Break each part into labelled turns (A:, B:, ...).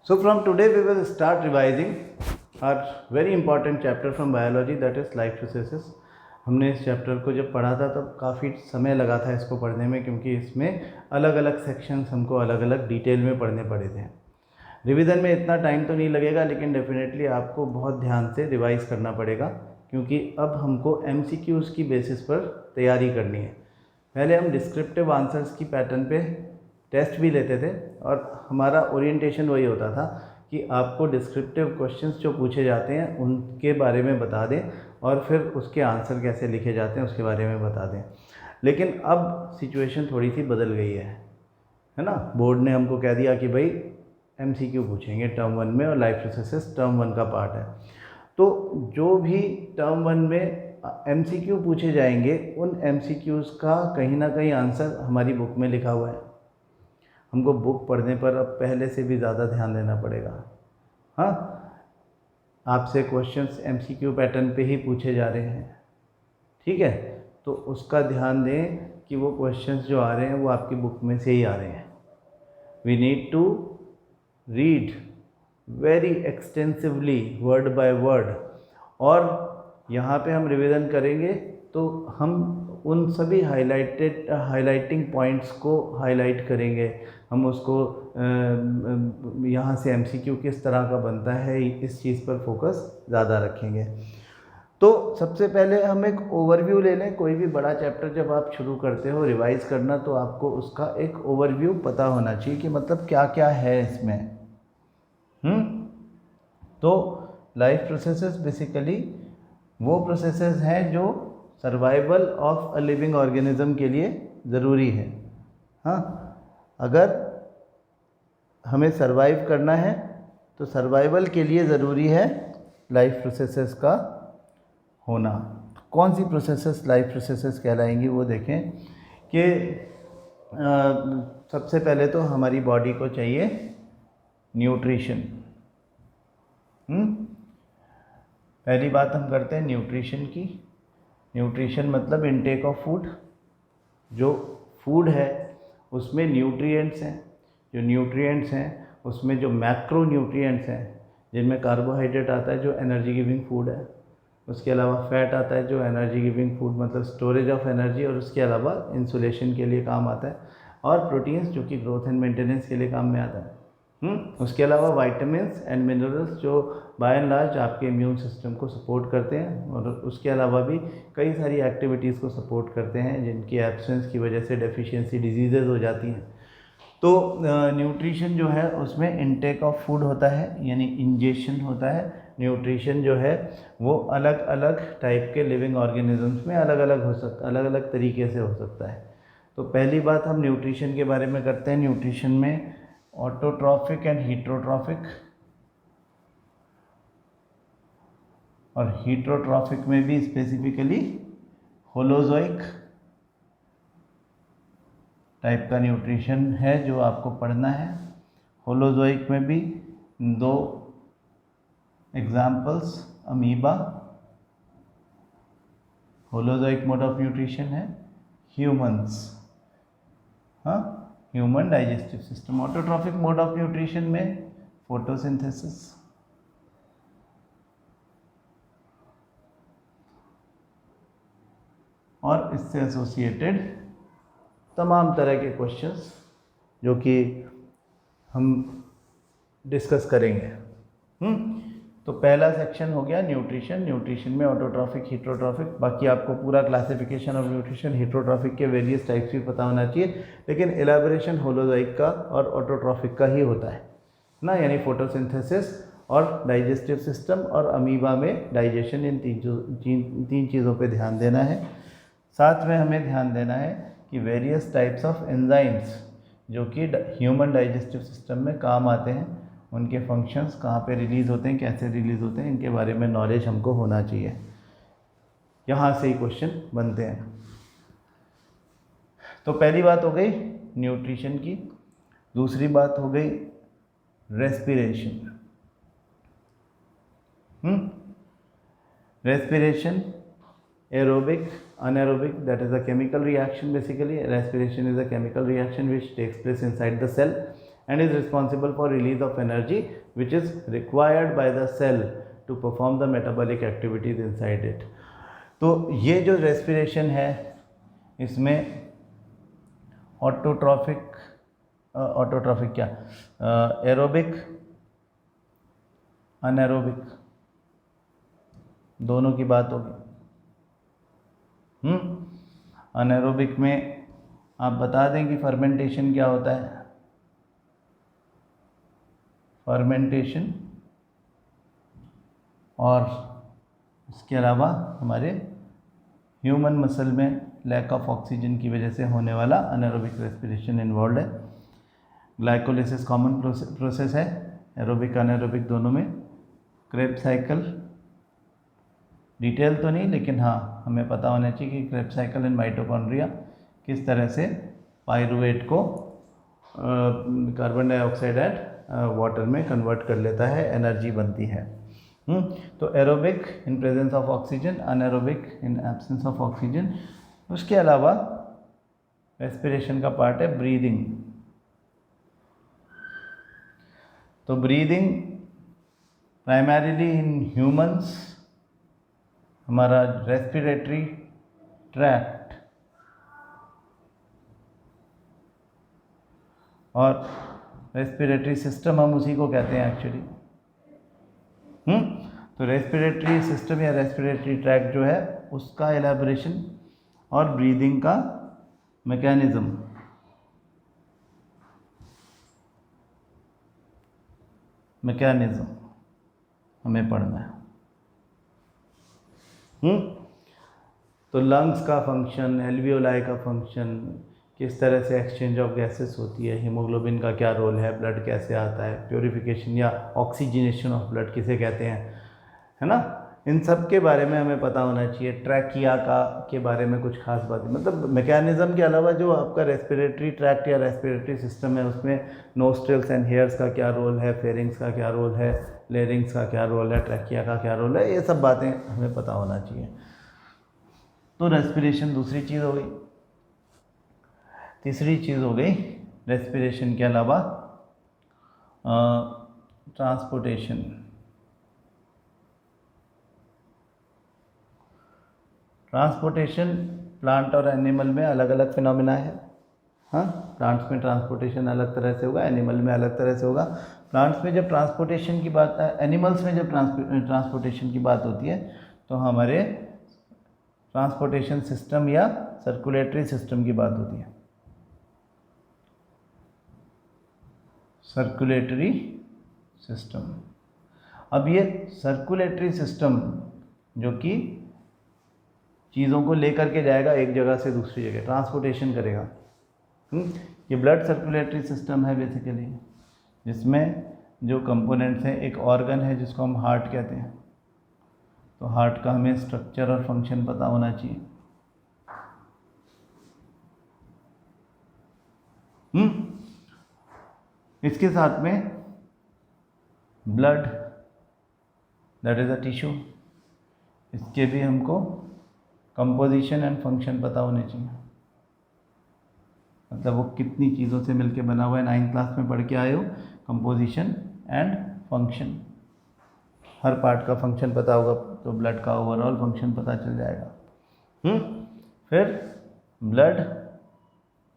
A: So from today we will start revising our very important chapter from biology, that is life processes. हमने इस chapter को जब पढ़ा था तब काफ़ी समय लगा था इसको पढ़ने में, क्योंकि इसमें अलग अलग सेक्शंस हमको अलग अलग डिटेल में पढ़ने पड़े थे। रिवीजन में इतना टाइम तो नहीं लगेगा, लेकिन डेफिनेटली आपको बहुत ध्यान से रिवाइज करना पड़ेगा, क्योंकि अब हमको MCQs की बेसिस पर तैयारी करनी है। पहले हम डिस्क्रिप्टिव आंसर्स की पैटर्न पे टेस्ट भी लेते थे और हमारा ओरिएंटेशन वही होता था कि आपको डिस्क्रिप्टिव क्वेश्चंस जो पूछे जाते हैं उनके बारे में बता दें और फिर उसके आंसर कैसे लिखे जाते हैं उसके बारे में बता दें। लेकिन अब सिचुएशन थोड़ी सी बदल गई है ना। बोर्ड ने हमको कह दिया कि भाई MCQ पूछेंगे टर्म 1 में और लाइफ प्रोसेसेस टर्म 1 का पार्ट है। तो जो भी टर्म 1 में MCQ पूछे जाएंगे उन MCQs का कहीं ना कहीं आंसर हमारी बुक में लिखा हुआ है। हमको बुक पढ़ने पर अब पहले से भी ज़्यादा ध्यान देना पड़ेगा। हाँ, आपसे क्वेश्चंस MCQ पैटर्न पे ही पूछे जा रहे हैं, ठीक है, तो उसका ध्यान दें कि वो क्वेश्चंस जो आ रहे हैं वो आपकी बुक में से ही आ रहे हैं। We need to read very extensively word by word, और यहाँ पे हम रिवीजन करेंगे तो हम उन सभी हाइलाइटिंग पॉइंट्स को हाईलाइट करेंगे। हम उसको यहाँ से MCQ किस तरह का बनता है इस चीज़ पर फोकस ज़्यादा रखेंगे। तो सबसे पहले हम एक ओवरव्यू ले लें। कोई भी बड़ा चैप्टर जब आप शुरू करते हो रिवाइज करना, तो आपको उसका एक ओवरव्यू पता होना चाहिए कि मतलब क्या क्या है इसमें। तो लाइफ प्रोसेसेस बेसिकली वो प्रोसेसेस हैं जो survival of a living organism के लिए ज़रूरी है। हाँ, अगर हमें सर्वाइव करना है तो सर्वाइवल के लिए ज़रूरी है लाइफ प्रोसेसेस का होना। कौन सी प्रोसेसेस लाइफ प्रोसेसेस कहलाएंगी वो देखें कि सबसे पहले तो हमारी बॉडी को चाहिए न्यूट्रिशन। पहली बात हम करते हैं न्यूट्रिशन की। न्यूट्रिशन मतलब इनटेक ऑफ फूड। जो फूड है उसमें न्यूट्रिएंट्स हैं। जो न्यूट्रिएंट्स हैं उसमें जो मैक्रो न्यूट्रिएंट्स हैं, जिनमें कार्बोहाइड्रेट आता है जो एनर्जी गिविंग फूड है, उसके अलावा फैट आता है जो एनर्जी गिविंग फूड मतलब स्टोरेज ऑफ एनर्जी और उसके अलावा इंसुलेशन के लिए काम आता है, और प्रोटीन्स जो कि ग्रोथ एंड मेंटेनेंस के लिए काम में आता है। उसके अलावा वाइटामिन्स एंड मिनरल्स जो बाय एंड लार्ज आपके इम्यून सिस्टम को सपोर्ट करते हैं, और उसके अलावा भी कई सारी एक्टिविटीज़ को सपोर्ट करते हैं जिनकी एब्सेंस की वजह से डेफिशिएंसी डिजीज़ेज हो जाती हैं। तो न्यूट्रिशन जो है उसमें इनटेक ऑफ फूड होता है, यानी इंजेशन होता है। न्यूट्रिशन जो है वो अलग अलग टाइप के लिविंग ऑर्गेनिजम्स में अलग अलग तरीके से हो सकता है। तो पहली बात हम न्यूट्रिशन के बारे में करते हैं। न्यूट्रिशन में ऑटोट्रॉफिक एंड हीट्रोट्रॉफिक, और हीट्रोट्रॉफिक में भी स्पेसिफिकली होलोजोइक टाइप का न्यूट्रिशन है जो आपको पढ़ना है। होलोजोइक में भी दो examples, amoeba holozoic mode of nutrition है, ह्यूमंस, हाँ, human digestive system. Autotrophic mode of nutrition में फोटोसिंथेसिस, और इससे एसोसिएटेड तमाम तरह के क्वेश्चंस जो कि हम डिस्कस करेंगे। तो पहला सेक्शन हो गया न्यूट्रिशन। न्यूट्रिशन में ऑटोट्रॉफिक, हीट्रोट्रॉफिक, बाकी आपको पूरा क्लासिफिकेशन ऑफ न्यूट्रिशन, हीट्रोट्रॉफिक के वेरियस टाइप्स भी पता होना चाहिए, लेकिन एलाबोरेशन होलोजोइक का और ऑटोट्रॉफिक का ही होता है ना, यानी फोटोसिंथेसिस और डाइजेस्टिव सिस्टम और अमीबा में डाइजेशन, इन तीन चीज़ों पे ध्यान देना है। साथ में हमें ध्यान देना है कि वेरियस टाइप्स ऑफ एंजाइम्स जो कि ह्यूमन डाइजेस्टिव सिस्टम में काम आते हैं, उनके फंक्शंस कहाँ पे रिलीज़ होते हैं, कैसे रिलीज़ होते हैं, इनके बारे में नॉलेज हमको होना चाहिए। यहाँ से ही क्वेश्चन बनते हैं। तो पहली बात हो गई न्यूट्रिशन की। दूसरी बात हो गई respiration. Respiration, aerobic, anaerobic, that is a chemical reaction. Basically respiration is a chemical reaction which takes place inside the cell and is responsible for release of energy which is required by the cell to perform the metabolic activities inside it. तो ये जो respiration है इसमें autotrophic क्या, aerobic anaerobic दोनों की बात होगी। अनएरोबिक में आप बता दें कि फर्मेंटेशन क्या होता है। फर्मेंटेशन और इसके अलावा हमारे ह्यूमन मसल में लैक ऑफ ऑक्सीजन की वजह से होने वाला अनएरोबिक रेस्पिरेशन इन्वॉल्व है। ग्लाइकोलिसिस कॉमन प्रोसेस है एरोबिक अनएरोबिक दोनों में। क्रेब्स साइकिल डिटेल तो नहीं, लेकिन हाँ हमें पता होना चाहिए कि क्रेब्स साइकिल इन माइटोकॉन्ड्रिया किस तरह से पायरुवेट को कार्बन डाइऑक्साइड एंड वाटर में कन्वर्ट कर लेता है, एनर्जी बनती है। तो aerobic in presence of oxygen, anaerobic in absence of oxygen. उसके अलावा रेस्पिरेशन का पार्ट है ब्रीदिंग। तो ब्रीदिंग प्राइमरीली इन ह्यूमंस, हमारा रेस्पिरेटरी ट्रैक्ट और रेस्पिरेटरी सिस्टम हम उसी को कहते हैं एक्चुअली। तो रेस्पिरेटरी सिस्टम या रेस्पिरेटरी ट्रैक्ट जो है उसका एलैबोरेशन और ब्रीदिंग का मैकेनिज्म हमें पढ़ना है। तो लंग्स का फंक्शन, एल्वियोलाई का फंक्शन, किस तरह से एक्सचेंज ऑफ गैसेस होती है, हीमोग्लोबिन का क्या रोल है, ब्लड कैसे आता है, प्योरिफिकेशन या ऑक्सीजनेशन ऑफ ब्लड किसे कहते हैं, है ना, इन सब के बारे में हमें पता होना चाहिए। ट्रैकिया के बारे में कुछ खास बातें, मतलब मैकेनिज्म के अलावा जो आपका रेस्पिरेटरी ट्रैक्ट या रेस्पिरेटरी सिस्टम है उसमें नोस्ट्रिल्स एंड हेयर्स का क्या रोल है, फेरिंग्स का क्या रोल है, लेरिंग्स का क्या रोल है, ट्रैकिया का क्या रोल है, ये सब बातें हमें पता होना चाहिए। तो रेस्पिरेशन दूसरी चीज़ हो गई। तीसरी चीज़ हो गई रेस्पिरेशन के अलावा ट्रांसपोर्टेशन। ट्रांसपोर्टेशन प्लांट और एनिमल में अलग अलग फिनोमिना है। हाँ, प्लांट्स में ट्रांसपोर्टेशन अलग तरह से होगा, एनिमल में अलग तरह से होगा। प्लांट्स में जब ट्रांसपोर्टेशन की बात, एनिमल्स में जब ट्रांसपोर्टेशन की बात होती है तो हमारे ट्रांसपोर्टेशन सिस्टम या सर्कुलेटरी सिस्टम की बात होती है। Circulatory system. अब ये सर्कुलेटरी सिस्टम जो कि चीज़ों को लेकर के जाएगा एक जगह से दूसरी जगह, ट्रांसपोर्टेशन करेगा। ये ब्लड सर्कुलेटरी सिस्टम है बेसिकली, जिसमें जो कंपोनेंट्स हैं, एक ऑर्गन है जिसको हम हार्ट कहते हैं। तो हार्ट का हमें स्ट्रक्चर और फंक्शन पता होना चाहिए। इसके साथ में blood, that is a tissue, इसके भी हमको कंपोजिशन एंड फंक्शन पता होने चाहिए। मतलब वो कितनी चीज़ों से मिलके बना हुआ है, 9th क्लास में पढ़ के आए हो, composition and function. Her part का फंक्शन पता होगा तो ब्लड का ओवरऑल फंक्शन पता चल जाएगा। फिर ब्लड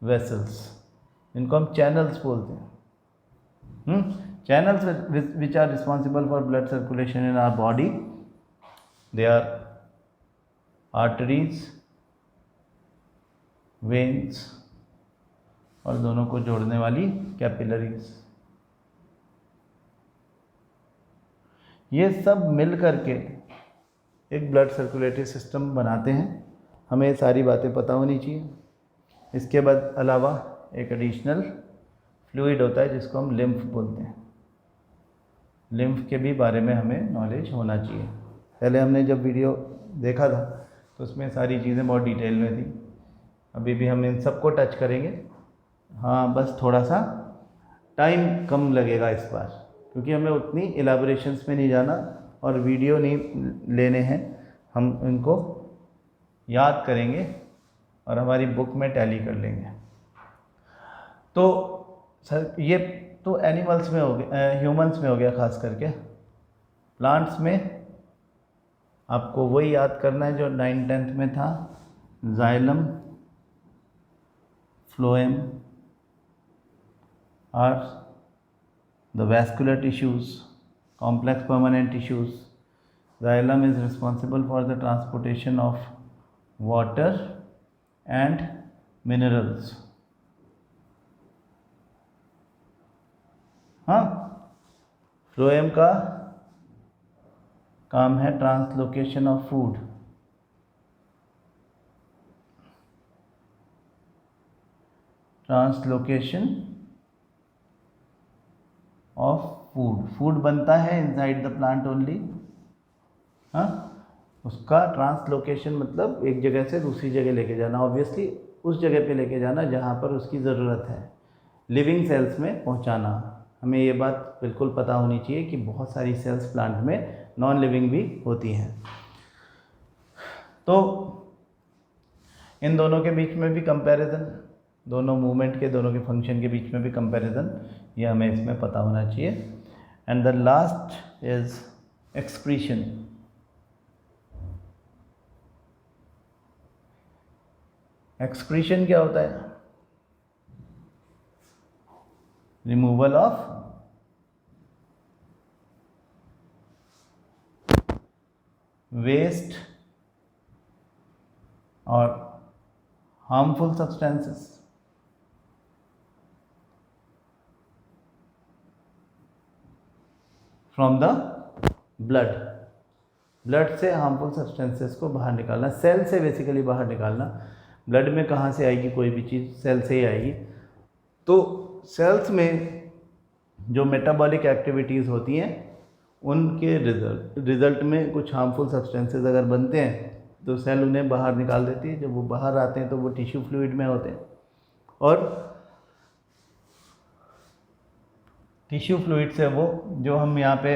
A: वेसल्स, इनको हम चैनल्स बोलते हैं। Channels which are responsible for blood circulation in our body, they are arteries, veins और दोनों को जोड़ने वाली कैपिलरीज। ये सब मिल करके एक ब्लड सर्कुलेटरी सिस्टम बनाते हैं। हमें ये सारी बातें पता होनी चाहिए। इसके बाद अलावा एक एडिशनल फ्लूइड होता है जिसको हम लिम्फ बोलते हैं। लिम्फ के भी बारे में हमें नॉलेज होना चाहिए। पहले हमने जब वीडियो देखा था तो उसमें सारी चीज़ें बहुत डिटेल में थी, अभी भी हम इन सबको टच करेंगे। हाँ, बस थोड़ा सा टाइम कम लगेगा इस बार, क्योंकि हमें उतनी इलाबोरेशंस में नहीं जाना और वीडियो नहीं लेने हैं, हम इनको याद करेंगे और हमारी बुक में टैली कर लेंगे। तो सर ये तो एनिमल्स में हो गया, ह्यूमंस में हो गया खास करके। प्लांट्स में आपको वही याद करना है जो 9th-10th में था, xylem, phloem are the vascular tissues, complex permanent tissues. Xylem is responsible for the transportation of water and minerals. हाँ, फ्लोएम का काम है translocation of food. Translocation of food बनता है इनसाइड द प्लांट ओनली। हाँ, उसका ट्रांसलोकेशन मतलब एक जगह से दूसरी जगह लेके जाना, ऑब्वियसली उस जगह पे लेके जाना जहाँ पर उसकी ज़रूरत है, लिविंग सेल्स में पहुँचाना। हमें ये बात बिल्कुल पता होनी चाहिए कि बहुत सारी सेल्स प्लांट में नॉन लिविंग भी होती हैं। तो इन दोनों के बीच में भी कंपैरिजन, दोनों मूवमेंट के, दोनों के फंक्शन के बीच में भी कंपैरिजन, ये हमें इसमें पता होना चाहिए। And the last is excretion. Excretion क्या होता है? रिमूवल ऑफ वेस्ट और harmful substances from the blood से हार्मफुल सब्सटेंसेस को बाहर निकालना, सेल से बेसिकली बाहर निकालना। ब्लड में कहाँ से आएगी कोई भी चीज़? सेल से ही आएगी। तो सेल्स में जो मेटाबॉलिक एक्टिविटीज़ होती हैं उनके रिजल्ट में कुछ हार्मफुल सब्सटेंसेस अगर बनते हैं तो सेल उन्हें बाहर निकाल देती है। जब वो बाहर आते हैं तो वो टिश्यू फ्लूइड में होते हैं, और टिश्यू फ्लूइड से वो, जो हम यहाँ पे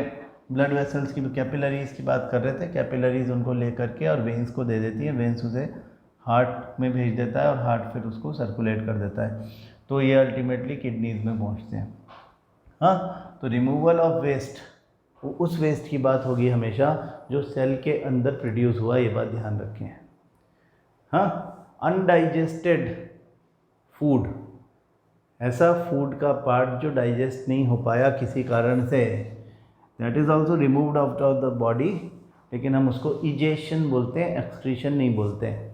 A: ब्लड वेसल्स की, कैपिलरीज की बात कर रहे थे, कैपिलरीज उनको ले करके और वेंस को दे देती हैं, वेंस उसे हार्ट में भेज देता है और हार्ट फिर उसको सर्कुलेट कर देता है, तो ये अल्टीमेटली किडनीज में पहुँचते हैं। हाँ, तो रिमूवल ऑफ वेस्ट, उस वेस्ट की बात होगी हमेशा जो सेल के अंदर प्रोड्यूस हुआ, ये बात ध्यान रखें। हाँ, अनडाइजेस्टेड फूड, ऐसा फूड का पार्ट जो डाइजेस्ट नहीं हो पाया किसी कारण से, that is also removed out of the body, लेकिन हम उसको इजेशन बोलते हैं, एक्सक्रीशन नहीं बोलते हैं।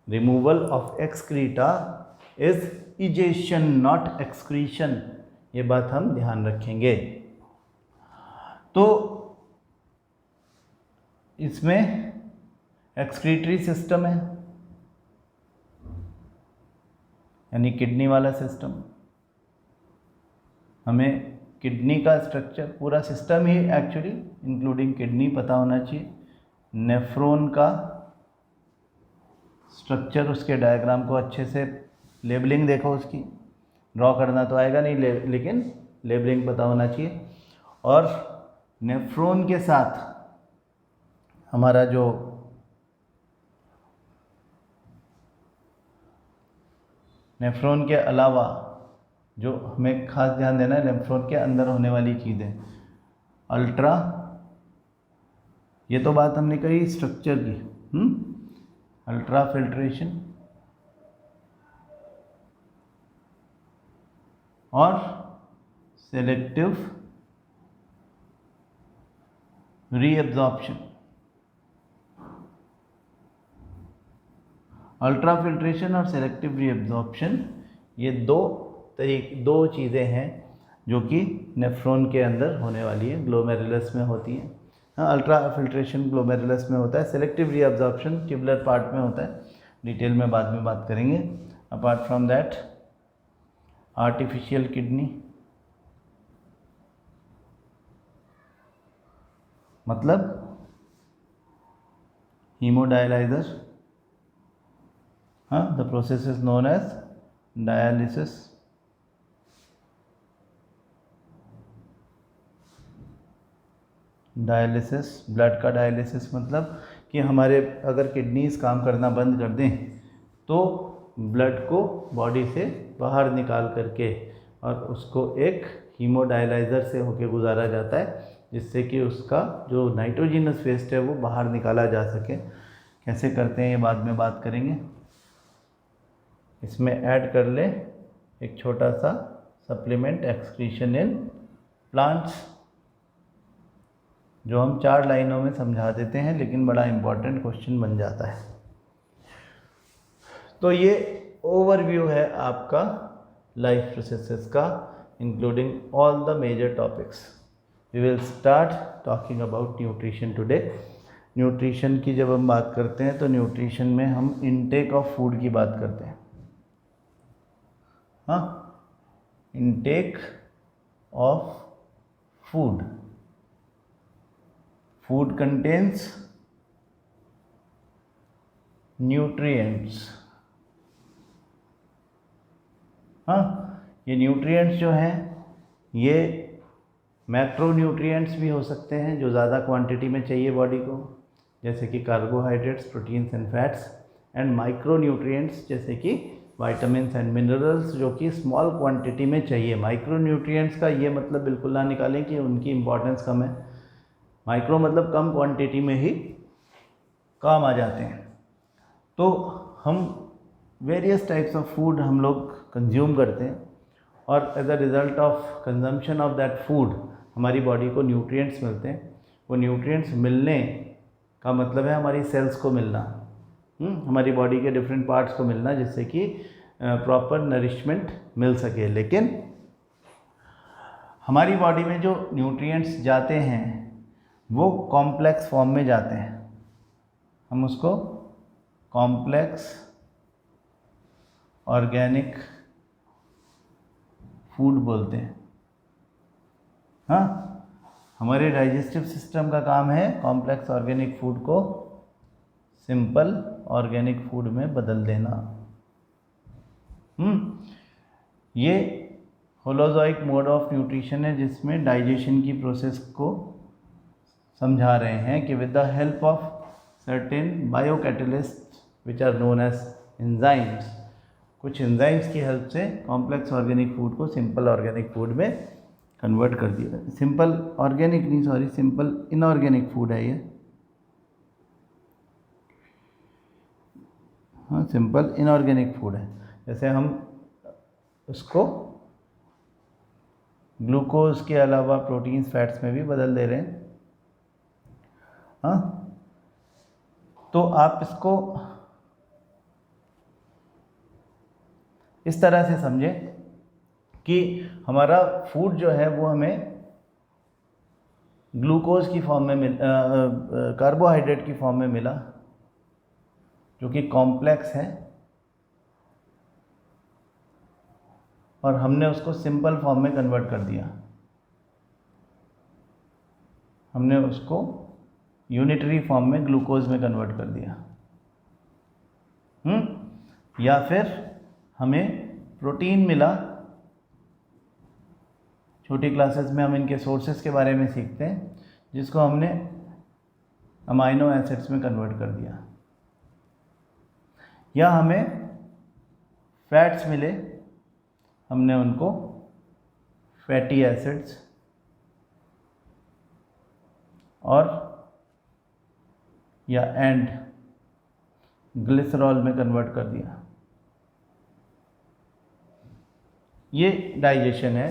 A: Removal of excreta is egestion not excretion, ये बात हम ध्यान रखेंगे। तो इसमें एक्सक्रीटरी सिस्टम है, यानी किडनी वाला सिस्टम। हमें किडनी का स्ट्रक्चर, पूरा सिस्टम ही एक्चुअली इंक्लूडिंग किडनी पता होना चाहिए। नेफ्रॉन का स्ट्रक्चर, उसके डायग्राम को अच्छे से, लेबलिंग देखो उसकी, ड्रॉ करना तो आएगा नहीं, लेकिन लेबलिंग पता होना चाहिए। और नेफ्रॉन के साथ हमारा जो नेफ्रॉन के अलावा जो हमें खास ध्यान देना है, नेफ्रॉन के अंदर होने वाली चीज़ें, अल्ट्रा, ये तो बात हमने कही स्ट्रक्चर की, अल्ट्रा फिल्ट्रेशन और सेलेक्टिव रीएब्जॉर्प्शन। अल्ट्रा फिल्ट्रेशन और सेलेक्टिव रीएब्जॉर्प्शन, ये दो चीज़ें हैं जो कि नेफ्रॉन के अंदर होने वाली है, ग्लोमेरुलस में होती हैं। हाँ, अल्ट्रा फिल्ट्रेशन ग्लोमेरुलस में होता है, सेलेक्टिव रीअब्जॉर्प्शन ट्यूबुलर पार्ट में होता है, डिटेल में बाद में बात करेंगे। Apart from that, artificial kidney, मतलब हीमोडायलाइजर। हाँ, the process is known as dialysis. Dialysis, blood का डायलिसिस, मतलब कि हमारे अगर किडनीज काम करना बंद कर दें तो ब्लड को बॉडी से बाहर निकाल करके और उसको एक हीमोडायलाइज़र से होके गुजारा जाता है, जिससे कि उसका जो नाइट्रोजिनस वेस्ट है वो बाहर निकाला जा सके। कैसे करते हैं ये बाद में बात करेंगे। इसमें ऐड कर ले एक छोटा सा सप्लीमेंट एक्सक्रीशन इन प्लांट्स, जो हम 4 लाइनों में समझा देते हैं, लेकिन बड़ा इम्पॉर्टेंट क्वेश्चन बन जाता है। तो ये ओवरव्यू है आपका लाइफ प्रोसेसेस का, including all the major topics. We will start talking about nutrition today. Nutrition की जब हम बात करते हैं तो न्यूट्रिशन में हम इनटेक ऑफ फूड की बात करते हैं। हाँ, intake of food. Food contains nutrients. हाँ, ये न्यूट्रिएंट्स जो हैं ये मैक्रो न्यूट्रिएंट्स भी हो सकते हैं जो ज़्यादा क्वांटिटी में चाहिए बॉडी को, जैसे कि carbohydrates, proteins and fats, and micro nutrients जैसे कि वाइटामिन्स एंड मिनरल्स जो कि स्मॉल क्वांटिटी में चाहिए। माइक्रो न्यूट्रिएंट्स का ये मतलब बिल्कुल ना निकालें कि उनकी इंपॉर्टेंस कम है। माइक्रो मतलब कम क्वांटिटी में ही काम आ जाते हैं। तो हम वेरियस टाइप्स ऑफ फूड हम लोग कंज्यूम करते हैं, और as a result of consumption of that food हमारी बॉडी को न्यूट्रिएंट्स मिलते हैं। वो न्यूट्रिएंट्स मिलने का मतलब है हमारी सेल्स को मिलना, हमारी बॉडी के डिफरेंट पार्ट्स को मिलना, जिससे कि प्रॉपर नरिशमेंट मिल सके। लेकिन हमारी बॉडी में जो न्यूट्रिएंट्स जाते हैं वो कॉम्प्लेक्स फॉर्म में जाते हैं। हम उसको कॉम्प्लेक्स ऑर्गेनिक फूड बोलते हैं। हाँ, हमारे डाइजेस्टिव सिस्टम का काम है कॉम्प्लेक्स ऑर्गेनिक फूड को सिंपल ऑर्गेनिक फूड में बदल देना। ये होलोजोइक मोड ऑफ न्यूट्रिशन है, जिसमें डाइजेशन की प्रोसेस को समझा रहे हैं कि with the help of certain biocatalyst which are known as enzymes, कुछ एंजाइम्स की हेल्प से कॉम्प्लेक्स ऑर्गेनिक फूड को सिंपल ऑर्गेनिक फूड में कन्वर्ट कर दिया। सिंपल ऑर्गेनिक नहीं, सॉरी, सिंपल इनऑर्गेनिक फूड है ये। हाँ, सिंपल इनऑर्गेनिक फूड है। जैसे हम उसको ग्लूकोज के अलावा प्रोटीन्स, फैट्स में भी बदल दे रहे हैं। हाँ, तो आप इसको इस तरह से समझें कि हमारा फूड जो है वो हमें ग्लूकोज की फॉर्म में कार्बोहाइड्रेट की फॉर्म में मिला, जो कि कॉम्प्लेक्स है, और हमने उसको सिंपल फॉर्म में कन्वर्ट कर दिया। हमने उसको यूनिटरी फॉर्म में ग्लूकोज में कन्वर्ट कर दिया। या फिर हमें प्रोटीन मिला। छोटी क्लासेस में हम इनके सोर्सेस के बारे में सीखते हैं, जिसको हमने अमाइनो एसिड्स में कन्वर्ट कर दिया। या हमें फैट्स मिले, हमने उनको फैटी एसिड्स और या एंड ग्लिसरॉल में कन्वर्ट कर दिया। ये डाइजेशन है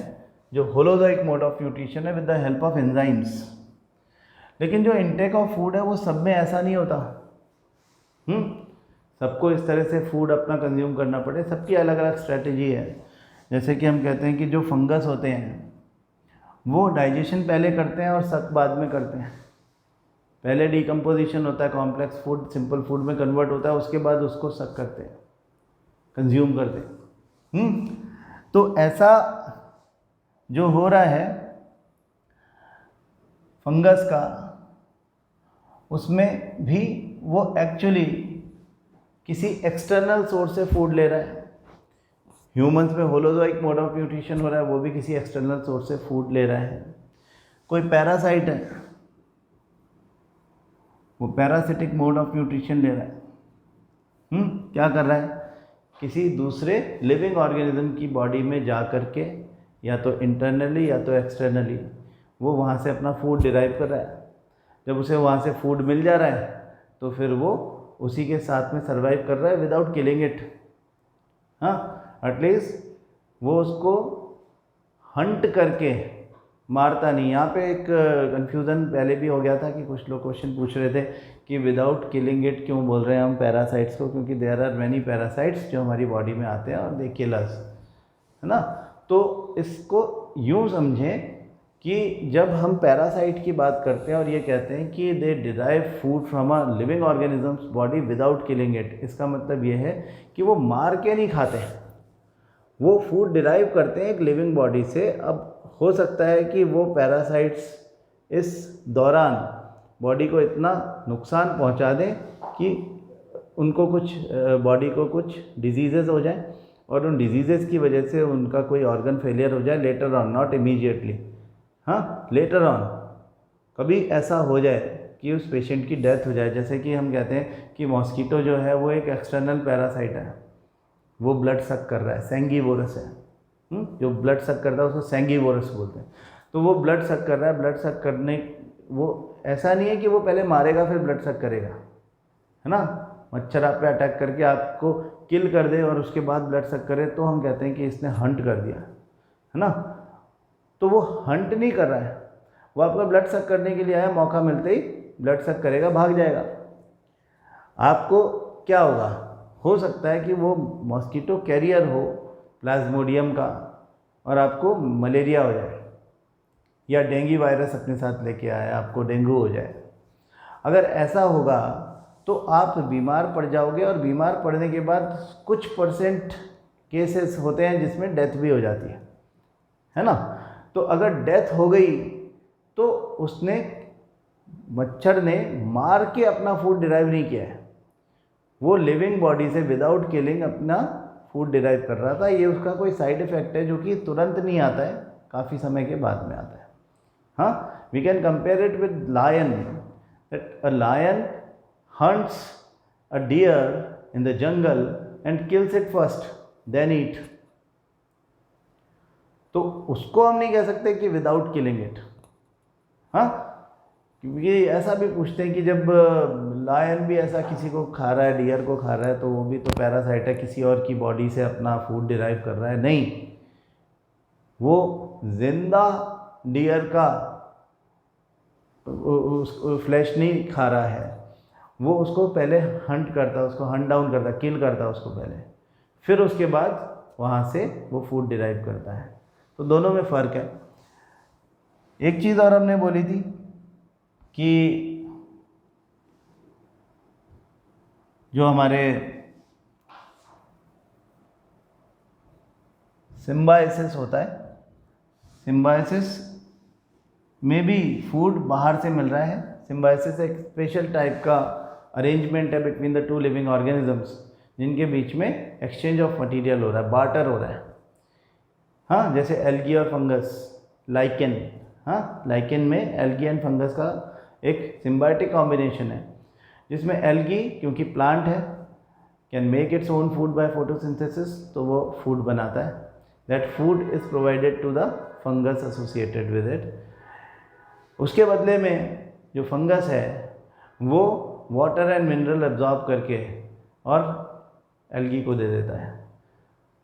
A: जो होलोजोइक मोड ऑफ न्यूट्रिशन है with the help of enzymes. लेकिन जो इनटेक ऑफ फूड है वो सब में ऐसा नहीं होता। सबको इस तरह से फूड अपना कंज्यूम करना पड़े, सबकी अलग अलग स्ट्रेटजी है। जैसे कि हम कहते हैं कि जो फंगस होते हैं वो डाइजेशन पहले करते हैं और सक बाद में करते हैं। पहले डिकम्पोजिशन होता है, कॉम्प्लेक्स फूड सिंपल फूड में कन्वर्ट होता है, उसके बाद उसको सक करते हैं, कंज्यूम करते हैं। तो ऐसा जो हो रहा है फंगस का, उसमें भी वो एक्चुअली किसी एक्सटर्नल सोर्स से फूड ले रहा है। ह्यूमंस में होलोजोइक मोड ऑफ न्यूट्रिशन हो रहा है, वो भी किसी एक्सटर्नल सोर्स से फूड ले रहा है। कोई पैरासाइट है, वो पैरासिटिक मोड ऑफ न्यूट्रिशन ले रहा है। क्या कर रहा है? किसी दूसरे लिविंग ऑर्गेनिज्म की बॉडी में जा कर के या तो इंटरनली या तो एक्सटर्नली, वो वहाँ से अपना फूड डिराइव कर रहा है। जब उसे वहाँ से फूड मिल जा रहा है तो फिर वो उसी के साथ में सर्वाइव कर रहा है विदाउट किलिंग इट। हाँ, एटलीस्ट वो उसको हंट करके मारता नहीं। यहाँ पे एक कन्फ्यूज़न पहले भी हो गया था कि कुछ लोग क्वेश्चन पूछ रहे थे कि विदाउट किलिंग इट क्यों बोल रहे हैं हम पैरासाइट्स को, क्योंकि देयर आर मैनी पैरासाइट्स जो हमारी बॉडी में आते हैं और दे किल अस, है ना। तो इसको यूँ समझें कि जब हम पैरासाइट की बात करते हैं और ये कहते हैं कि they derive food from a living organism's body without killing it, इसका मतलब ये है कि वो मार के नहीं खाते, वो फूड डिराइव करते हैं एक लिविंग बॉडी से। अब हो सकता है कि वो पैरासाइट्स इस दौरान बॉडी को इतना नुकसान पहुंचा दें कि उनको कुछ बॉडी को कुछ डिजीज़ेस हो जाएं और उन डिजीज़ेस की वजह से उनका कोई ऑर्गन फेलियर हो जाए लेटर ऑन, नॉट इमीडिएटली। हाँ, लेटर ऑन कभी ऐसा हो जाए कि उस पेशेंट की डेथ हो जाए। जैसे कि हम कहते हैं कि मॉस्किटो जो है वो एक एक्सटर्नल पैरासाइट है, वो ब्लड सक कर रहा है, सैंगीवोरस है। जो ब्लड सक करता है उसको सैंगीवोरस बोलते हैं। तो वो ब्लड सक कर रहा है, ब्लड सक करने, वो ऐसा नहीं है कि वो पहले मारेगा फिर ब्लड सक करेगा, है ना। मच्छर आप पे अटैक करके आपको किल कर दे और उसके बाद ब्लड सक करे तो हम कहते हैं कि इसने हंट कर दिया, है ना। तो वो हंट नहीं कर रहा है, वो आपका ब्लड सक करने के लिए आया, मौका मिलते ही ब्लड सक करेगा, भाग जाएगा। आपको क्या होगा, हो सकता है कि वो मॉस्किटो कैरियर हो प्लाज्मोडियम का और आपको मलेरिया हो जाए, या डेंगू वायरस अपने साथ लेके आया, आपको डेंगू हो जाए। अगर ऐसा होगा तो आप बीमार पड़ जाओगे, और बीमार पड़ने के बाद कुछ परसेंट केसेस होते हैं जिसमें डेथ भी हो जाती है ना। तो अगर डेथ हो गई तो उसने, मच्छर ने मार के अपना फूड डिराइव नहीं किया है, वो लिविंग बॉडी से विदाउट किलिंग अपना फूड डिराइव कर रहा था। ये उसका कोई साइड इफ़ेक्ट है जो कि तुरंत नहीं आता है, काफ़ी समय के बाद में आता है। हाँ, we can compare it with lion, that a lion hunts a deer in the jungle and kills it first, then eat. तो उसको हम नहीं कह सकते कि विदाउट किलिंग इट। हाँ, क्योंकि ऐसा भी पूछते हैं कि जब लायन भी ऐसा किसी को खा रहा है, डियर को खा रहा है, तो वो भी तो पैरासाइट है, किसी और की बॉडी से अपना फूड डिराइव कर रहा है। नहीं, वो जिंदा डियर का फ्लैश नहीं खा रहा है, वो उसको पहले हंट करता, उसको हंट डाउन करता, किल करता उसको पहले, फिर उसके बाद वहाँ से वो फूड डिराइव करता है। तो दोनों में फ़र्क है। एक चीज़ और हमने बोली थी कि जो हमारे सिम्बायोसिस होता है, सिम्बायोसिस में भी फूड बाहर से मिल रहा है। सिम्बायोसिस एक स्पेशल टाइप का अरेंजमेंट है between the two living organisms, जिनके बीच में एक्सचेंज ऑफ मटेरियल हो रहा है, बार्टर हो रहा है। हाँ, जैसे एल्गी और फंगस, लाइकेन। हाँ, लाइकेन में एल्गी एंड फंगस का एक सिम्बायोटिक कॉम्बिनेशन है, जिसमें एल्गी क्योंकि प्लांट है, can make its own food by photosynthesis, तो वो फूड बनाता है। That food is provided to the fungus associated with it. उसके बदले में जो फंगस है वो वाटर एंड मिनरल एब्जॉर्ब करके और एल्गी को दे देता है।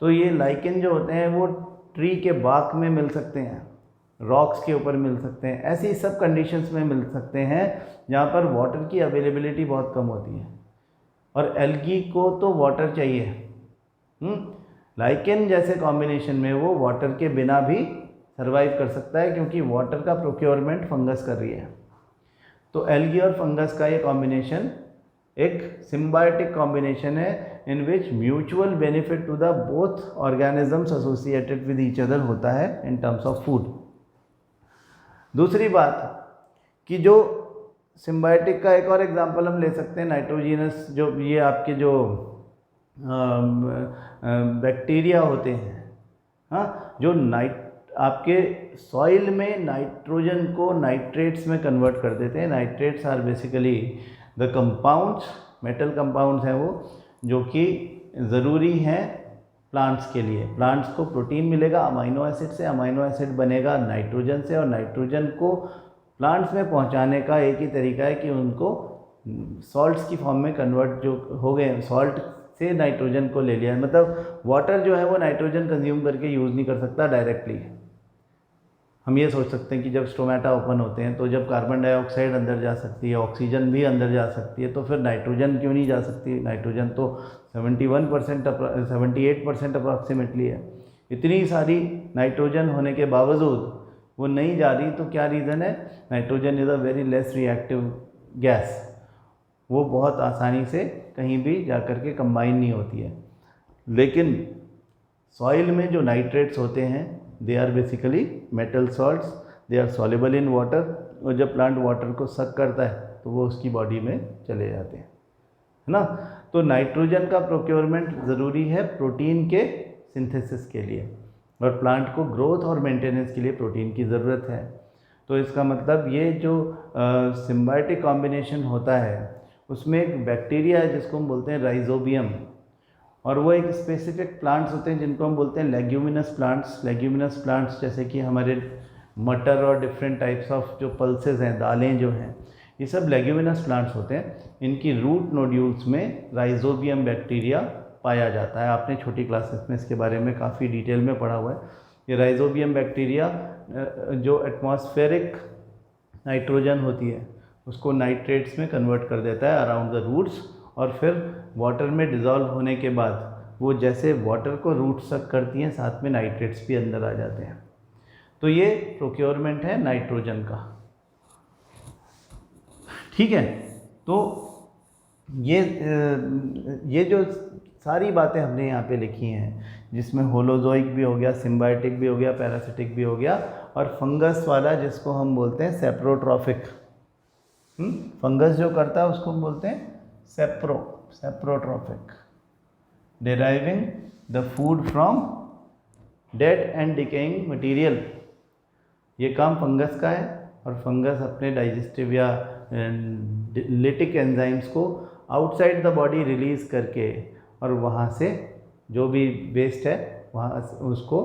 A: तो ये लाइकेन जो होते हैं वो ट्री के बाक में मिल सकते हैं, रॉक्स के ऊपर मिल सकते हैं, ऐसी सब कंडीशंस में मिल सकते हैं जहाँ पर वाटर की अवेलेबिलिटी बहुत कम होती है, और एल्गी को तो वाटर चाहिए। लाइकेन जैसे कॉम्बिनेशन में वो वाटर के बिना भी सर्वाइव कर सकता है, क्योंकि वाटर का प्रोक्योरमेंट फंगस कर रही है। तो एल्गी और फंगस का ये कॉम्बिनेशन एक सिम्बायोटिक कॉम्बिनेशन है, in which mutual benefit to the both organisms associated with each other होता है इन टर्म्स ऑफ फूड। दूसरी बात कि जो सिम्बायोटिक का एक और एग्जांपल हम ले सकते हैं, नाइट्रोजीनस, जो ये आपके जो बैक्टीरिया होते हैं, हाँ, जो आपके सॉइल में नाइट्रोजन को नाइट्रेट्स में कन्वर्ट कर देते हैं। Nitrates are basically the compounds, metal compounds हैं वो, जो कि ज़रूरी हैं प्लांट्स के लिए। प्लांट्स को प्रोटीन मिलेगा अमाइनो एसिड से, अमाइनो एसिड बनेगा नाइट्रोजन से, और नाइट्रोजन को प्लांट्स में पहुंचाने का एक ही तरीका है कि उनको सॉल्ट्स की फॉर्म में कन्वर्ट जो हो गए, सॉल्ट से नाइट्रोजन को ले लिया। मतलब वाटर जो है वो नाइट्रोजन कंज्यूम करके यूज़ नहीं कर सकता डायरेक्टली। हम ये सोच सकते हैं कि जब स्टोमेटा ओपन होते हैं तो जब कार्बन डाइऑक्साइड अंदर जा सकती है, ऑक्सीजन भी अंदर जा सकती है, तो फिर नाइट्रोजन क्यों नहीं जा सकती? नाइट्रोजन तो 78% अप्रॉक्सीमेटली है। इतनी सारी नाइट्रोजन होने के बावजूद वो नहीं जा रही, तो क्या रीज़न है? Nitrogen is a very less reactive gas, वो बहुत आसानी से कहीं भी जाकर के कंबाइन नहीं होती है। लेकिन सॉइल में जो नाइट्रेट्स होते हैं they are basically metal salts, they are soluble in water, और जब प्लांट वाटर को सक करता है तो वो उसकी बॉडी में चले जाते हैं, है ना। तो नाइट्रोजन का प्रोक्योरमेंट ज़रूरी है प्रोटीन के सिंथेसिस के लिए, और प्लांट को ग्रोथ और मेंटेनेंस के लिए प्रोटीन की ज़रूरत है। तो इसका मतलब ये जो सिम्बायोटिक कॉम्बिनेशन होता है उसमें एक बैक्टीरिया है जिसको हम बोलते हैं राइजोबियम, और वो एक स्पेसिफिक प्लांट्स होते हैं जिनको हम बोलते हैं लेग्यूमिनस प्लांट्स। लेग्यूमिनस प्लांट्स जैसे कि हमारे मटर और डिफरेंट टाइप्स ऑफ जो पल्सेस हैं, दालें जो हैं, ये सब लेग्यूमिनस प्लांट्स होते हैं। इनकी रूट नोड्यूल्स में राइजोबियम बैक्टीरिया पाया जाता है। आपने छोटी क्लासेस में इसके बारे में काफ़ी डिटेल में पढ़ा हुआ है। ये राइजोबियम बैक्टीरिया जो एटमॉस्फेरिक नाइट्रोजन होती है उसको नाइट्रेट्स में कन्वर्ट कर देता है अराउंड द रूट्स, और फिर वाटर में डिज़ोल्व होने के बाद वो जैसे वाटर को रूट सक करती हैं, साथ में नाइट्रेट्स भी अंदर आ जाते हैं। तो ये प्रोक्योरमेंट है नाइट्रोजन का, ठीक है। तो ये जो सारी बातें हमने यहाँ पे लिखी हैं, जिसमें होलोजोइक भी हो गया, सिम्बायोटिक भी हो गया, पैरासिटिक भी हो गया, और फंगस वाला जिसको हम बोलते हैं सेप्रोट्रॉफिक। फंगस जो करता है उसको हम बोलते हैं saprotrophic, deriving the food from dead and decaying material. ये काम फंगस का है, और फंगस अपने डाइजेस्टिव या लिटिक एंजाइम्स को आउटसाइड द बॉडी रिलीज़ करके, और वहाँ से जो भी वेस्ट है वहाँ उसको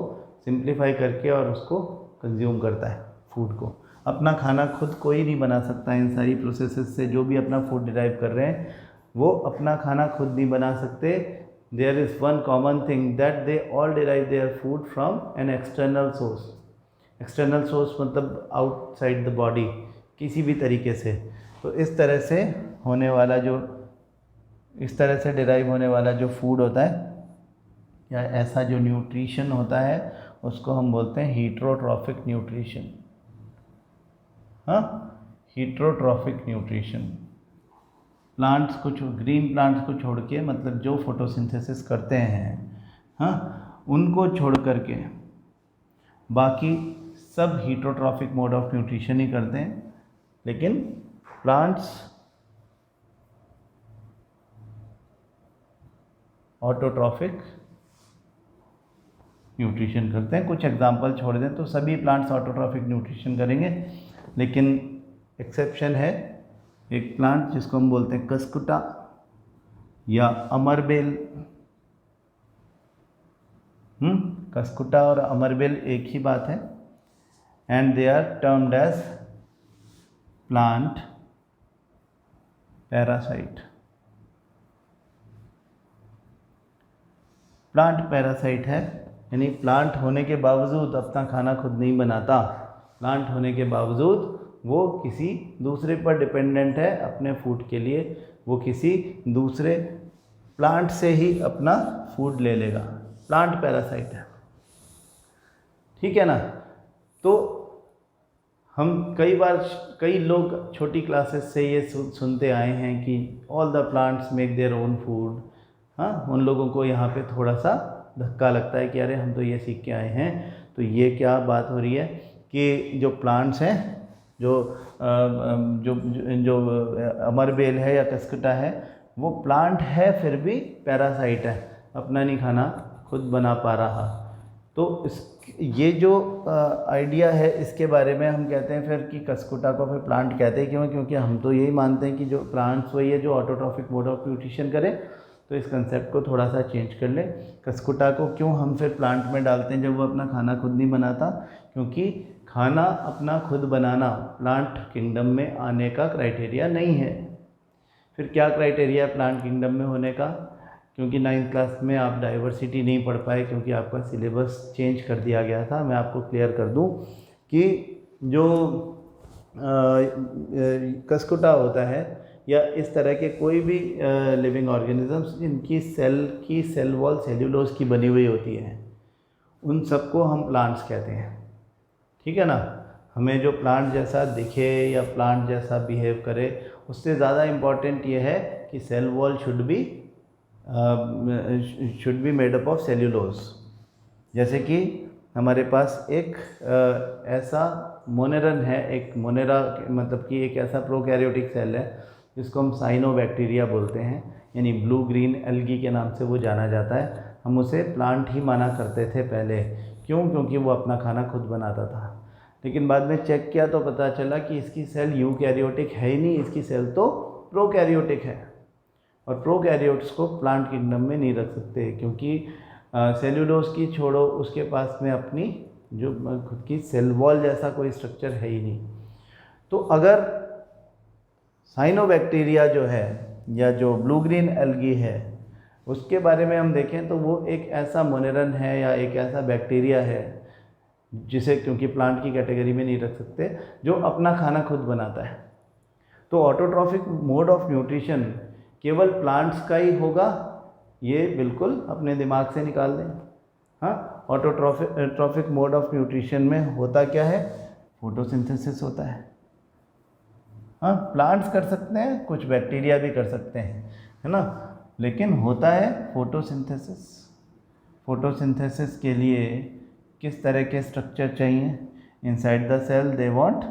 A: सिंप्लीफाई करके और उसको कंज्यूम करता है फूड को। अपना खाना खुद कोई नहीं बना सकता। इन सारी प्रोसेसेस से जो भी अपना फूड डिराइव कर रहे हैं वो अपना खाना खुद नहीं बना सकते। There is one common thing that they all derive their food from an external source. External source मतलब आउटसाइड द बॉडी किसी भी तरीके से। तो इस तरह से होने वाला जो, इस तरह से डिराइव होने वाला जो फूड होता है या ऐसा जो न्यूट्रिशन होता है उसको हम बोलते हैं हीटरोट्रॉफिक न्यूट्रिशन। हाँ, हीटरोट्रॉफिक न्यूट्रिशन। प्लांट्स को, ग्रीन प्लांट्स को छोड़ के, मतलब जो फोटोसिंथेसिस करते हैं, हाँ, उनको छोड़ करके बाकी सब हीटरोट्रॉफिक मोड ऑफ न्यूट्रिशन ही करते हैं। लेकिन प्लांट्स ऑटोट्रॉफिक न्यूट्रिशन करते हैं। कुछ एग्जांपल छोड़ दें तो सभी प्लांट्स ऑटोट्रॉफिक न्यूट्रिशन करेंगे, लेकिन एक्सेप्शन है एक प्लांट जिसको हम बोलते हैं कस्कुटा या अमरबेल। कस्कुटा और अमरबेल एक ही बात है, and they are termed as plant parasite. Plant parasite है, यानी प्लांट होने के बावजूद अपना खाना खुद नहीं बनाता। प्लांट होने के बावजूद वो किसी दूसरे पर डिपेंडेंट है अपने फूड के लिए। वो किसी दूसरे प्लांट से ही अपना फूड ले लेगा। प्लांट पैरासाइट है, ठीक है ना। तो हम कई लोग छोटी क्लासेस से ये सुनते आए हैं कि all the plants make their own food. हाँ, उन लोगों को यहाँ पे थोड़ा सा धक्का लगता है कि अरे हम तो ये सीख के आए हैं, तो ये क्या बात हो रही है कि जो प्लांट्स हैं, जो अमरबेल है या कस्कुटा है, वो प्लांट है फिर भी पैरासाइट है, अपना नहीं खाना खुद बना पा रहा। तो ये जो आइडिया है इसके बारे में हम कहते हैं फिर कि कस्कुटा को फिर प्लांट कहते हैं। क्यों? क्योंकि हम तो यही मानते हैं कि जो प्लांट्स वही है जो ऑटोट्रॉफिक मोड ऑफ न्यूट्रिशन करे, तो इस कंसेप्ट को थोड़ा सा चेंज कर लें। कस्कुटा को क्यों हम फिर प्लांट में डालते हैं जब वो अपना खाना खुद नहीं बनाता? क्योंकि खाना अपना खुद बनाना प्लांट किंगडम में आने का क्राइटेरिया नहीं है। फिर क्या क्राइटेरिया है प्लांट किंगडम में होने का? क्योंकि 9th क्लास में आप डाइवर्सिटी नहीं पढ़ पाए क्योंकि आपका सिलेबस चेंज कर दिया गया था। मैं आपको क्लियर कर दूं कि जो कस्कुटा होता है या इस तरह के कोई भी लिविंग ऑर्गेनिजम्स जिनकी सेल वॉल सेल्यूलोज की बनी हुई होती है, उन सबको हम प्लांट्स कहते हैं। ठीक है ना? हमें जो प्लांट जैसा दिखे या प्लांट जैसा बिहेव करे, उससे ज़्यादा इम्पॉर्टेंट ये है कि cell wall should be made up of cellulose. जैसे कि हमारे पास एक ऐसा मोनेरन है, एक मोनेरा मतलब कि एक ऐसा प्रोकैरियोटिक सेल है जिसको हम साइनोबैक्टीरिया बोलते हैं, यानी ब्लू ग्रीन एल्गी के नाम से वो जाना जाता है। हम उसे प्लांट ही माना करते थे पहले। क्यों? क्योंकि वो अपना खाना खुद बनाता था। लेकिन बाद में चेक किया तो पता चला कि इसकी सेल यूकैरियोटिक है ही नहीं, इसकी सेल तो प्रोकैरियोटिक है। और प्रोकैरियोट्स को प्लांट किंगडम में नहीं रख सकते क्योंकि सेल्यूलोज की छोड़ो, उसके पास में अपनी जो खुद की सेल वॉल जैसा कोई स्ट्रक्चर है ही नहीं। तो अगर साइनोबैक्टीरिया जो है या जो ब्लू ग्रीन एल्गी है उसके बारे में हम देखें तो वो एक ऐसा मोनेरन है या एक ऐसा बैक्टीरिया है जिसे क्योंकि प्लांट की कैटेगरी में नहीं रख सकते, जो अपना खाना खुद बनाता है। तो ऑटोट्रॉफिक मोड ऑफ न्यूट्रिशन केवल प्लांट्स का ही होगा, ये बिल्कुल अपने दिमाग से निकाल दें। हाँ, ऑटोट्रॉफिक मोड ऑफ न्यूट्रिशन में होता क्या है? फोटोसिंथेसिस होता है। हाँ, प्लांट्स कर सकते हैं, कुछ बैक्टीरिया भी कर सकते हैं, है ना, लेकिन होता है फोटोसिंथेसिस। फोटोसिंथेसिस के लिए किस तरह के स्ट्रक्चर चाहिए? Inside the cell they want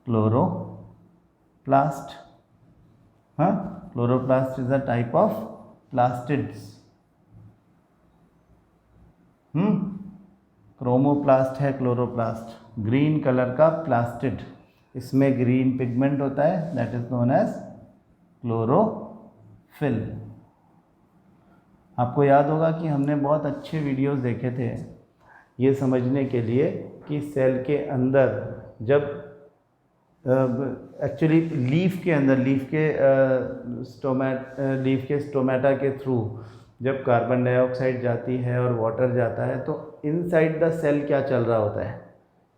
A: chloroplast. हाँ, chloroplast is a type of plastids. Chromoplast है क्लोरोप्लास्ट, ग्रीन कलर का प्लास्टिड, इसमें ग्रीन पिगमेंट होता है, that is known as chlorophyll. आपको याद होगा कि हमने बहुत अच्छे वीडियोस देखे थे ये समझने के लिए कि सेल के अंदर जब एक्चुअली लीफ के स्टोमेटा के थ्रू जब कार्बन डाइऑक्साइड जाती है और वाटर जाता है तो इनसाइड द सेल क्या चल रहा होता है?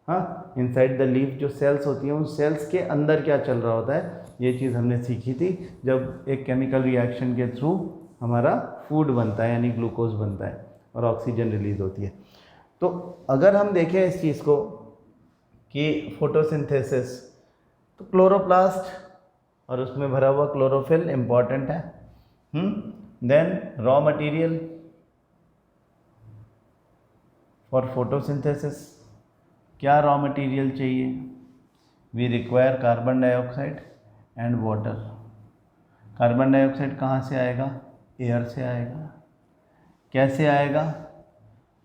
A: हाँ, इनसाइड द लीफ जो सेल्स होती हैं उन सेल्स के अंदर क्या चल रहा होता है, ये चीज़ हमने सीखी थी जब एक केमिकल रिएक्शन के थ्रू हमारा फूड बनता है, यानी ग्लूकोज बनता है और ऑक्सीजन रिलीज होती है। तो अगर हम देखें इस चीज़ को कि फोटोसिंथेसिस, तो क्लोरोप्लास्ट और उसमें भरा हुआ क्लोरोफिल इम्पॉर्टेंट है। Then raw material for photosynthesis, क्या रॉ मटेरियल चाहिए? We require carbon dioxide and water. Carbon dioxide कहाँ से आएगा? एयर से आएगा। कैसे आएगा?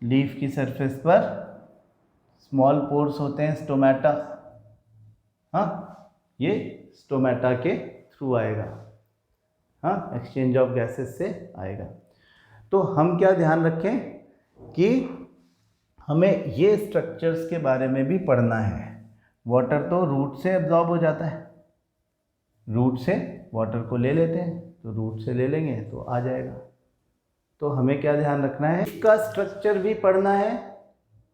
A: लीफ की सरफेस पर स्मॉल पोर्स होते हैं, स्टोमेटा। हाँ, ये स्टोमेटा के थ्रू आएगा। हाँ, एक्सचेंज ऑफ गैसेस से आएगा। तो हम क्या ध्यान रखें कि हमें ये स्ट्रक्चर्स के बारे में भी पढ़ना है। वाटर तो रूट से एब्जॉर्ब हो जाता है, रूट से वाटर को ले लेते हैं, तो रूट से ले लेंगे तो आ जाएगा। तो हमें क्या ध्यान रखना है? इसका स्ट्रक्चर भी पढ़ना है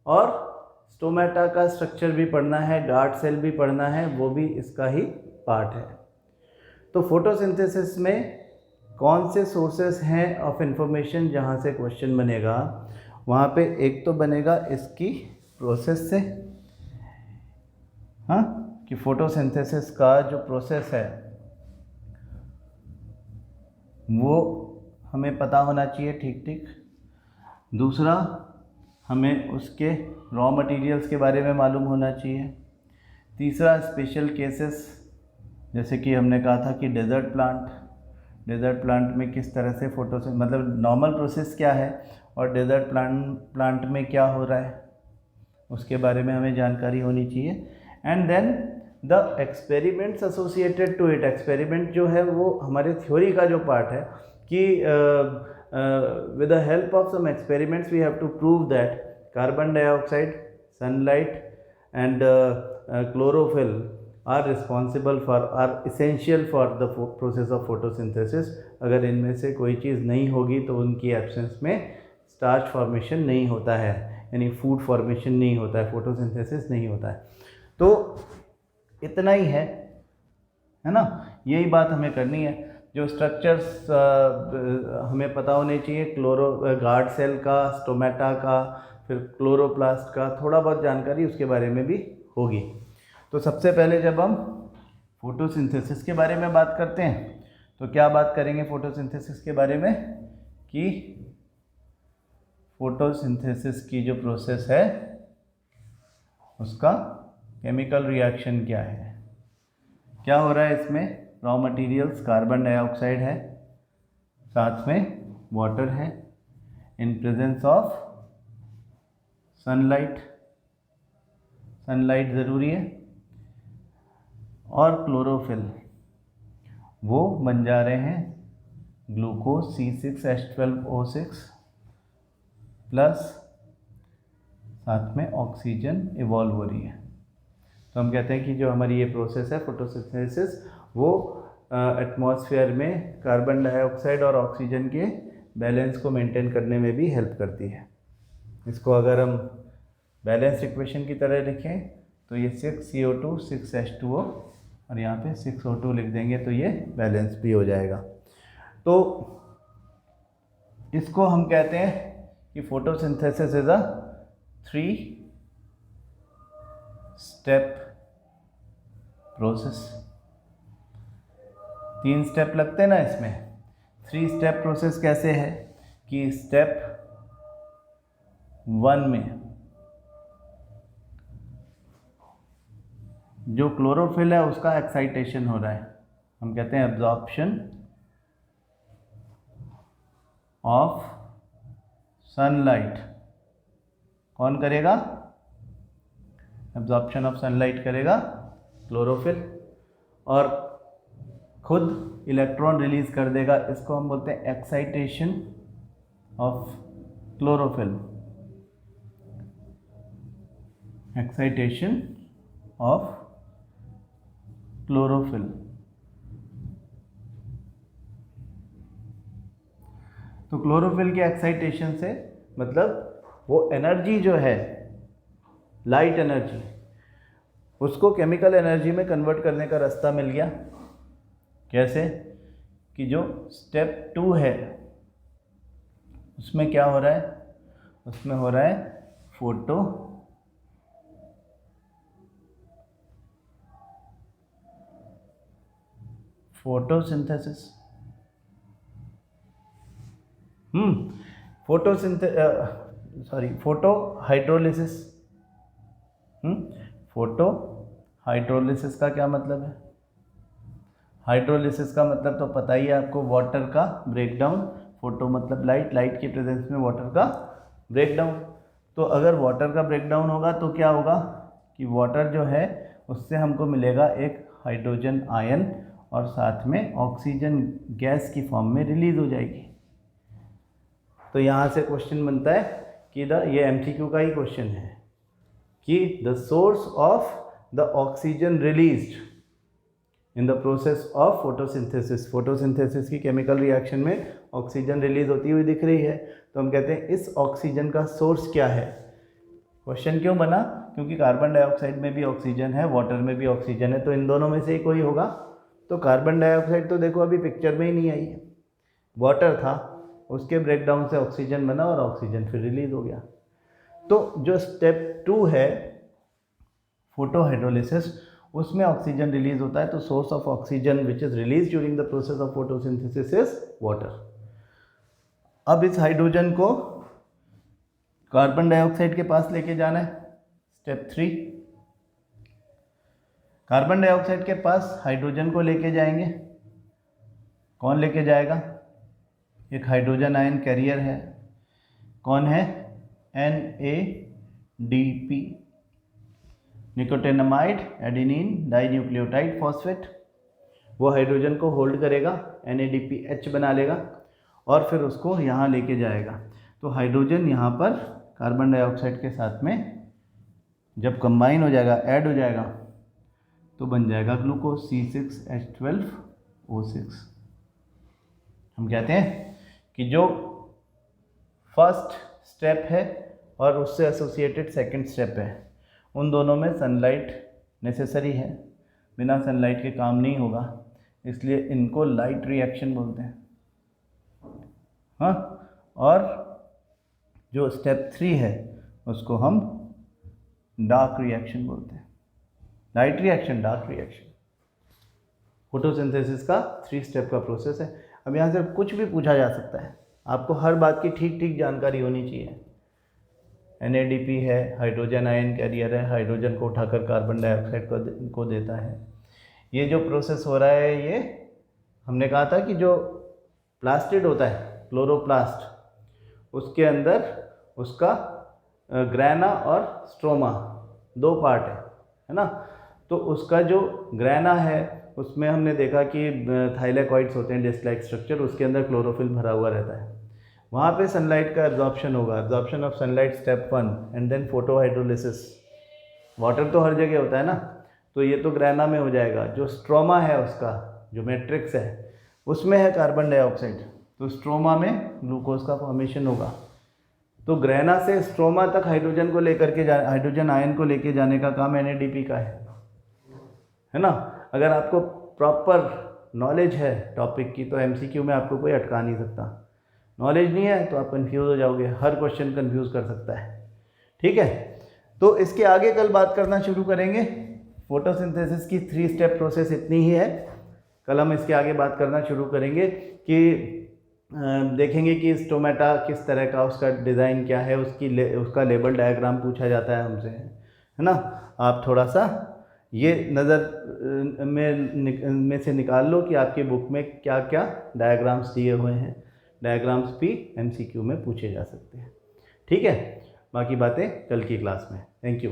A: और स्टोमेटा का स्ट्रक्चर भी पढ़ना है, गार्ड सेल भी पढ़ना है, वो भी इसका ही पार्ट है। तो फोटोसिंथेसिस में कौन से सोर्सेस हैं ऑफ इंफॉर्मेशन जहाँ से क्वेश्चन बनेगा? वहाँ पे एक तो बनेगा इसकी प्रोसेस से, हाँ, कि फोटोसिंथेसिस का जो प्रोसेस है वो हमें पता होना चाहिए ठीक ठीक। दूसरा, हमें उसके रॉ मटेरियल्स के बारे में मालूम होना चाहिए। तीसरा, स्पेशल केसेस, जैसे कि हमने कहा था कि डेजर्ट प्लांट में किस तरह से मतलब नॉर्मल प्रोसेस क्या है और डेजर्ट प्लांट में क्या हो रहा है, उसके बारे में हमें जानकारी होनी चाहिए। And then the experiments associated to it, experiment जो है वो हमारे थ्योरी का जो पार्ट है कि with the help of some experiments we have to prove that carbon dioxide, sunlight and chlorophyll are responsible for, are essential for the process of photosynthesis. अगर इनमें से कोई चीज़ नहीं होगी तो उनकी एब्सेंस में स्टार्च फॉर्मेशन नहीं होता है, यानी फूड फॉर्मेशन नहीं होता है, फोटोसिंथेसिस नहीं होता है। तो इतना ही है ना, यही बात हमें करनी है। जो स्ट्रक्चर्स हमें पता होने चाहिए, गार्ड सेल का, स्टोमेटा का, फिर क्लोरोप्लास्ट का, थोड़ा बहुत जानकारी उसके बारे में भी होगी। तो सबसे पहले जब हम फोटोसिंथेसिस के बारे में बात करते हैं तो क्या बात करेंगे फोटोसिंथेसिस के बारे में, कि फोटोसिंथेसिस की जो प्रोसेस है उसका केमिकल रिएक्शन क्या है, क्या हो रहा है इसमें। रॉ मटेरियल्स कार्बन डाइऑक्साइड है, साथ में वाटर है, in presence of sunlight, sunlight ज़रूरी है, और क्लोरोफिल, वो बन जा रहे हैं ग्लूकोज C6H12O6 प्लस साथ में ऑक्सीजन इवॉल्व हो रही है। तो हम कहते हैं कि जो हमारी ये प्रोसेस है फोटोसिंथेसिस, वो एटमॉस्फेयर में कार्बन डाइऑक्साइड और ऑक्सीजन के बैलेंस को मेंटेन करने में भी हेल्प करती है। इसको अगर हम बैलेंस इक्वेशन की तरह लिखें तो ये 6CO2 6H2O और यहाँ पे 6O2 लिख देंगे तो ये बैलेंस भी हो जाएगा। तो इसको हम कहते हैं कि photosynthesis is a 3 step process. 3 step लगते हैं ना इसमें। 3 स्टेप प्रोसेस कैसे है कि स्टेप 1 में जो क्लोरोफिल है उसका एक्साइटेशन हो रहा है, हम कहते हैं एब्जॉर्प्शन ऑफ सनलाइट। कौन करेगा? एब्जॉर्प्शन ऑफ सनलाइट करेगा क्लोरोफिल, और खुद इलेक्ट्रॉन रिलीज कर देगा। इसको हम बोलते हैं excitation of chlorophyll, excitation of chlorophyll. तो क्लोरोफिल के एक्साइटेशन से मतलब वो एनर्जी जो है लाइट एनर्जी, उसको केमिकल एनर्जी में कन्वर्ट करने का रास्ता मिल गया। कैसे कि जो स्टेप 2 है उसमें क्या हो रहा है, उसमें हो रहा है फोटोसिंथेसिस। फोटोहाइड्रोलिसिस। फोटोहाइड्रोलिसिस का क्या मतलब है? हाइड्रोलिसिस का मतलब तो पता ही है आपको, वाटर का ब्रेकडाउन। फोटो मतलब लाइट, लाइट की प्रेजेंस में वाटर का ब्रेकडाउन। तो अगर वाटर का ब्रेकडाउन होगा तो क्या होगा कि वाटर जो है उससे हमको मिलेगा एक हाइड्रोजन आयन, और साथ में ऑक्सीजन गैस की फॉर्म में रिलीज हो जाएगी। तो यहाँ से क्वेश्चन बनता है कि ये MCQ का ही क्वेश्चन है कि the source of the oxygen released in the process of photosynthesis. Photosynthesis की केमिकल रिएक्शन में ऑक्सीजन रिलीज होती हुई दिख रही है, तो हम कहते हैं इस ऑक्सीजन का सोर्स क्या है। क्वेश्चन क्यों बना? क्योंकि कार्बन डाइऑक्साइड में भी ऑक्सीजन है, वाटर में भी ऑक्सीजन है, तो इन दोनों में से ही कोई होगा। तो कार्बन डाइऑक्साइड तो देखो अभी पिक्चर में ही नहीं आई है, वाटर था, उसके ब्रेकडाउन से ऑक्सीजन बना और ऑक्सीजन फिर रिलीज हो गया। तो जो स्टेप 2 है फोटोहाइड्रोलिसिस, उसमें ऑक्सीजन रिलीज होता है। तो source of oxygen which is release during the process of photosynthesis is water. अब इस हाइड्रोजन को कार्बन डाइऑक्साइड के पास लेके जाना है, स्टेप 3। कार्बन डाइऑक्साइड के पास हाइड्रोजन को लेके जाएंगे। कौन लेके जाएगा? एक हाइड्रोजन आयन कैरियर है। कौन है? NADP। Nicotinamide adenine dinucleotide phosphate, वो हाइड्रोजन को होल्ड करेगा, NADPH बना लेगा और फिर उसको यहाँ लेके जाएगा। तो हाइड्रोजन यहाँ पर कार्बन डाइऑक्साइड के साथ में जब कंबाइन हो जाएगा, ऐड हो जाएगा, तो बन जाएगा ग्लूकोज C6H12O6। हम कहते हैं कि जो फर्स्ट स्टेप है और उससे एसोसिएटेड सेकंड स्टेप है, उन दोनों में सनलाइट नेसेसरी है, बिना सनलाइट के काम नहीं होगा, इसलिए इनको लाइट रिएक्शन बोलते हैं। हाँ, और जो स्टेप 3 है उसको हम डार्क रिएक्शन बोलते हैं। Light reaction, dark reaction. Photosynthesis का 3 स्टेप का प्रोसेस है। अब यहाँ से कुछ भी पूछा जा सकता है, आपको हर बात की ठीक ठीक जानकारी होनी चाहिए। NADP है, हाइड्रोजन आयन कैरियर है, हाइड्रोजन को उठाकर कार्बन डाइऑक्साइड को देता है। ये जो प्रोसेस हो रहा है, ये हमने कहा था कि जो प्लास्टिड होता है, क्लोरोप्लास्ट, उसके अंदर उसका ग्रैना और स्ट्रोमा 2 पार्ट है ना। तो उसका जो ग्रैना है उसमें हमने देखा कि थाइलेकॉइड्स होते हैं, डिस्क लाइक स्ट्रक्चर, उसके अंदर क्लोरोफिल भरा हुआ रहता है। वहाँ पे सनलाइट का एब्जॉर्प्शन होगा, absorption of sunlight step 1 and then photo hydrolysis. Water तो हर जगह होता है ना, तो ये तो ग्रैना में हो जाएगा। जो स्ट्रोमा है उसका जो मैट्रिक्स है उसमें है कार्बन डाइऑक्साइड, तो स्ट्रोमा में ग्लूकोज का फॉर्मेशन होगा। तो ग्रैना से स्ट्रोमा तक हाइड्रोजन को लेकर के हाइड्रोजन आयन को लेके जाने का काम NADP का है ना। अगर आपको प्रॉपर नॉलेज है टॉपिक की तो MCQ में आपको कोई अटका नहीं सकता। नॉलेज नहीं है तो आप कंफ्यूज हो जाओगे, हर क्वेश्चन कंफ्यूज कर सकता है। ठीक है, तो इसके आगे कल बात करना शुरू करेंगे। फोटोसिंथेसिस की 3 स्टेप प्रोसेस इतनी ही है। कल हम इसके आगे बात करना शुरू करेंगे कि देखेंगे कि स्टोमेटा किस तरह का, उसका डिज़ाइन क्या है, उसका लेबल डायग्राम पूछा जाता है हमसे, है ना। आप थोड़ा सा ये नज़र में से निकाल लो कि आपकी बुक में क्या क्या डायग्राम्स दिए हुए हैं। डायग्राम्स भी MCQ में पूछे जा सकते हैं। ठीक है, बाकी बातें कल की क्लास में। Thank you.